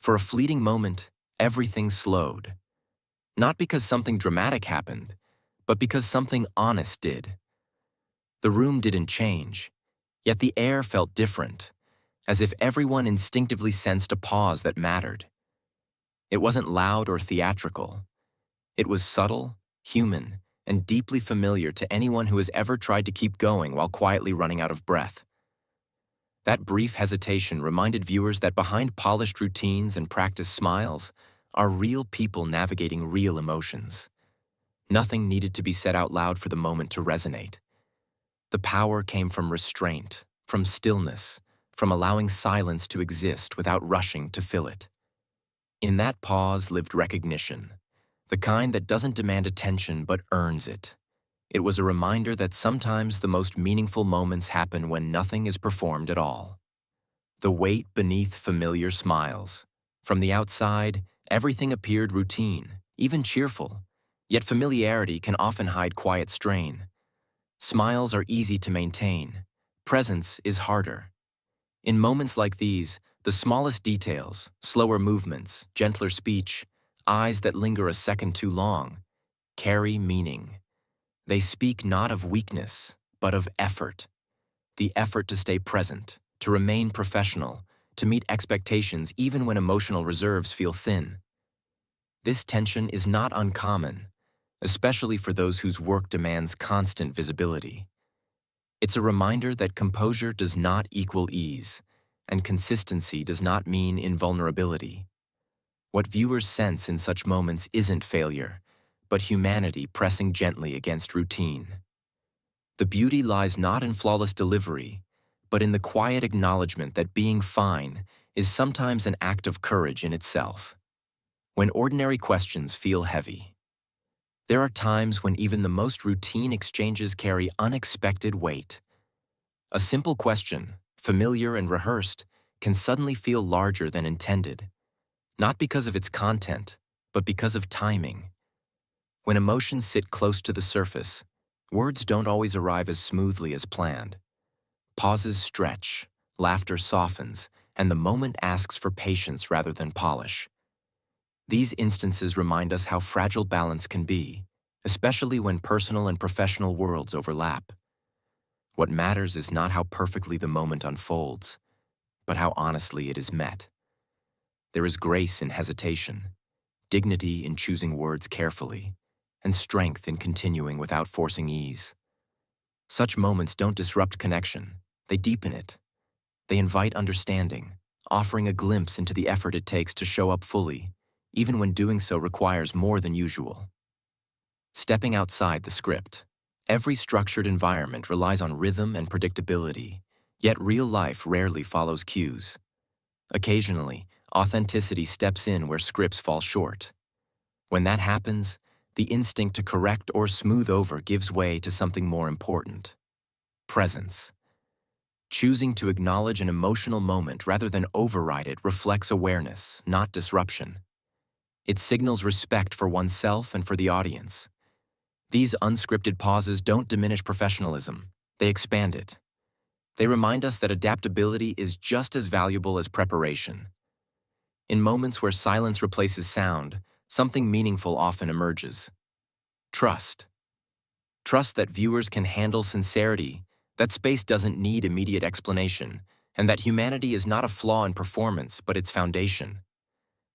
For a fleeting moment, everything slowed. Not because something dramatic happened, but because something honest did. The room didn't change, yet the air felt different, as if everyone instinctively sensed a pause that mattered. It wasn't loud or theatrical. It was subtle, human, and deeply familiar to anyone who has ever tried to keep going while quietly running out of breath. That brief hesitation reminded viewers that behind polished routines and practiced smiles are real people navigating real emotions. Nothing needed to be said out loud for the moment to resonate. The power came from restraint, from stillness, from allowing silence to exist without rushing to fill it. In that pause lived recognition, the kind that doesn't demand attention but earns it. It was a reminder that sometimes the most meaningful moments happen when nothing is performed at all. The weight beneath familiar smiles. From the outside, everything appeared routine, even cheerful, yet familiarity can often hide quiet strain. Smiles are easy to maintain. Presence is harder. In moments like these, the smallest details, slower movements, gentler speech, eyes that linger a second too long, carry meaning. They speak not of weakness, but of effort. The effort to stay present, to remain professional, to meet expectations even when emotional reserves feel thin. This tension is not uncommon, especially for those whose work demands constant visibility. It's a reminder that composure does not equal ease, and consistency does not mean invulnerability. What viewers sense in such moments isn't failure, but humanity pressing gently against routine. The beauty lies not in flawless delivery, but in the quiet acknowledgement that being fine is sometimes an act of courage in itself. When ordinary questions feel heavy, there are times when even the most routine exchanges carry unexpected weight. A simple question, familiar and rehearsed, can suddenly feel larger than intended, not because of its content, but because of timing. When emotions sit close to the surface, words don't always arrive as smoothly as planned. Pauses stretch, laughter softens, and the moment asks for patience rather than polish. These instances remind us how fragile balance can be, especially when personal and professional worlds overlap. What matters is not how perfectly the moment unfolds, but how honestly it is met. There is grace in hesitation, dignity in choosing words carefully, and strength in continuing without forcing ease. Such moments don't disrupt connection, they deepen it. They invite understanding, offering a glimpse into the effort it takes to show up fully, even when doing so requires more than usual. Stepping outside the script, every structured environment relies on rhythm and predictability, yet real life rarely follows cues. Occasionally, authenticity steps in where scripts fall short. When that happens, the instinct to correct or smooth over gives way to something more important: presence. Choosing to acknowledge an emotional moment rather than override it reflects awareness, not disruption. It signals respect for oneself and for the audience. These unscripted pauses don't diminish professionalism, they expand it. They remind us that adaptability is just as valuable as preparation. In moments where silence replaces sound, something meaningful often emerges. Trust. Trust that viewers can handle sincerity, that space doesn't need immediate explanation, and that humanity is not a flaw in performance, but its foundation.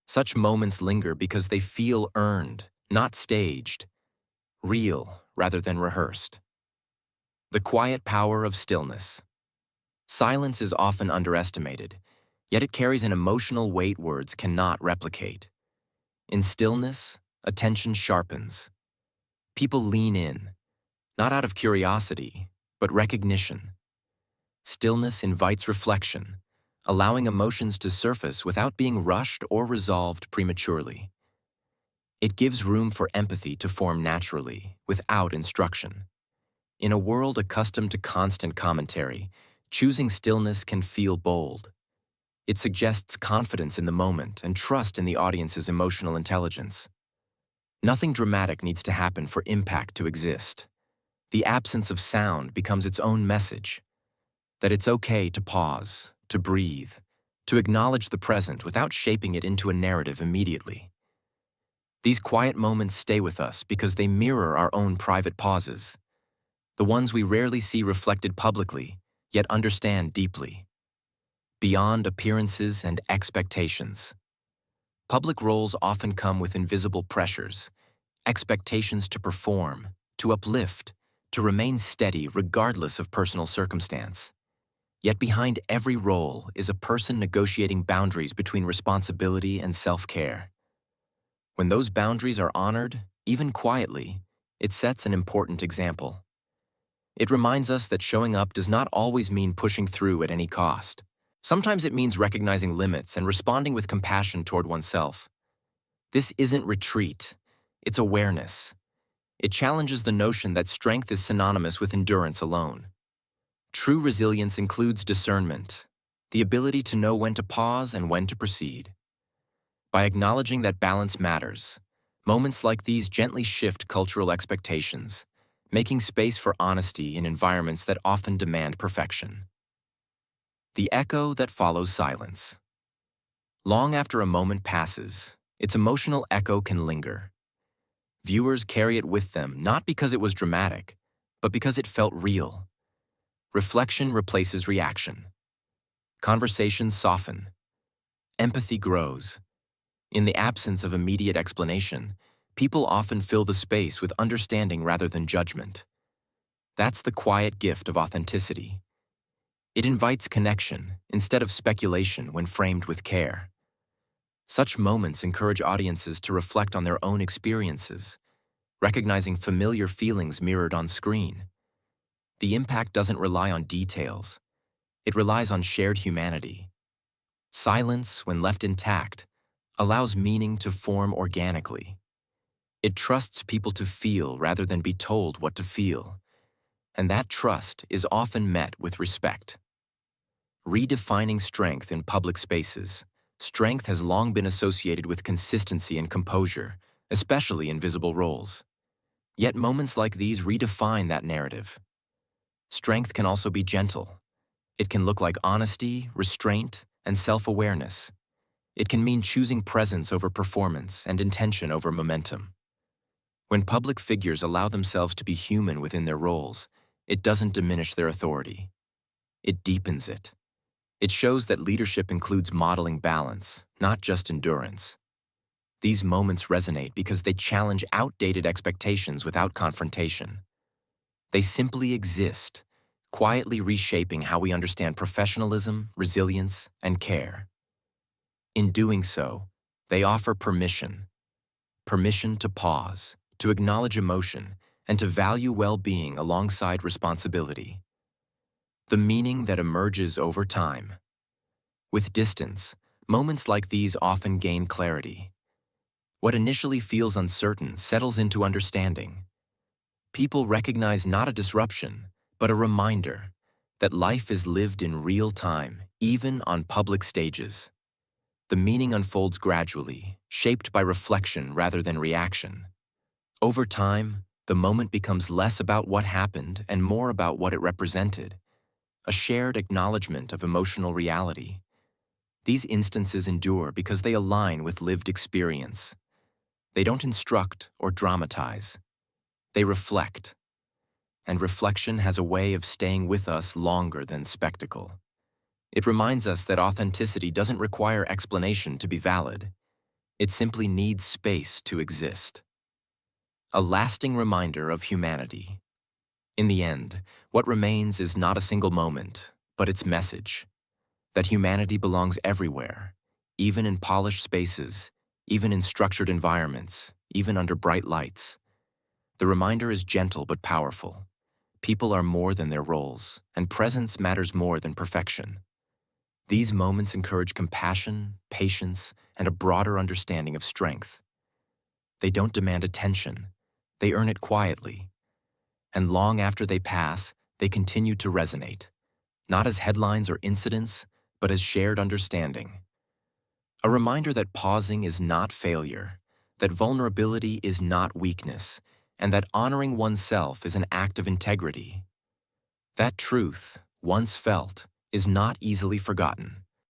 Such moments linger because they feel earned, not staged, real rather than rehearsed. The quiet power of stillness. Silence is often underestimated, yet it carries an emotional weight words cannot replicate. In stillness, attention sharpens. People lean in, not out of curiosity, but recognition. Stillness invites reflection, allowing emotions to surface without being rushed or resolved prematurely. It gives room for empathy to form naturally, without instruction. In a world accustomed to constant commentary, choosing stillness can feel bold. It suggests confidence in the moment and trust in the audience's emotional intelligence. Nothing dramatic needs to happen for impact to exist. The absence of sound becomes its own message, that it's okay to pause, to breathe, to acknowledge the present without shaping it into a narrative immediately. These quiet moments stay with us because they mirror our own private pauses, the ones we rarely see reflected publicly, yet understand deeply. Beyond appearances and expectations. Public roles often come with invisible pressures, expectations to perform, to uplift, to remain steady regardless of personal circumstance. Yet behind every role is a person negotiating boundaries between responsibility and self-care. When those boundaries are honored, even quietly, it sets an important example. It reminds us that showing up does not always mean pushing through at any cost. Sometimes it means recognizing limits and responding with compassion toward oneself. This isn't retreat, it's awareness. It challenges the notion that strength is synonymous with endurance alone. True resilience includes discernment, the ability to know when to pause and when to proceed. By acknowledging that balance matters, moments like these gently shift cultural expectations, making space for honesty in environments that often demand perfection. The echo that follows silence. Long after a moment passes, its emotional echo can linger. Viewers carry it with them not because it was dramatic, but because it felt real. Reflection replaces reaction. Conversations soften. Empathy grows. In the absence of immediate explanation, people often fill the space with understanding rather than judgment. That's the quiet gift of authenticity. It invites connection instead of speculation when framed with care. Such moments encourage audiences to reflect on their own experiences, recognizing familiar feelings mirrored on screen. The impact doesn't rely on details. It relies on shared humanity. Silence, when left intact, allows meaning to form organically. It trusts people to feel rather than be told what to feel, and that trust is often met with respect. Redefining strength in public spaces. Strength has long been associated with consistency and composure, especially in visible roles. Yet moments like these redefine that narrative. Strength can also be gentle. It can look like honesty, restraint, and self-awareness. It can mean choosing presence over performance and intention over momentum. When public figures allow themselves to be human within their roles, it doesn't diminish their authority. It deepens it. It shows that leadership includes modeling balance, not just endurance. These moments resonate because they challenge outdated expectations without confrontation. They simply exist, quietly reshaping how we understand professionalism, resilience, and care. In doing so, they offer permission to pause, to acknowledge emotion, and to value well-being alongside responsibility. The meaning that emerges over time. With distance, moments like these often gain clarity. What initially feels uncertain settles into understanding. People recognize not a disruption, but a reminder that life is lived in real time, even on public stages. The meaning unfolds gradually, shaped by reflection rather than reaction. Over time, the moment becomes less about what happened and more about what it represented, a shared acknowledgement of emotional reality. These instances endure because they align with lived experience. They don't instruct or dramatize. They reflect. And reflection has a way of staying with us longer than spectacle. It reminds us that authenticity doesn't require explanation to be valid. It simply needs space to exist. A lasting reminder of humanity. In the end, what remains is not a single moment, but its message. That humanity belongs everywhere, even in polished spaces, even in structured environments, even under bright lights. The reminder is gentle but powerful. People are more than their roles, and presence matters more than perfection. These moments encourage compassion, patience, and a broader understanding of strength. They don't demand attention. They earn it quietly. And long after they pass, they continue to resonate, not as headlines or incidents, but as shared understanding. A reminder that pausing is not failure, that vulnerability is not weakness, and that honoring oneself is an act of integrity. That truth, once felt, is not easily forgotten.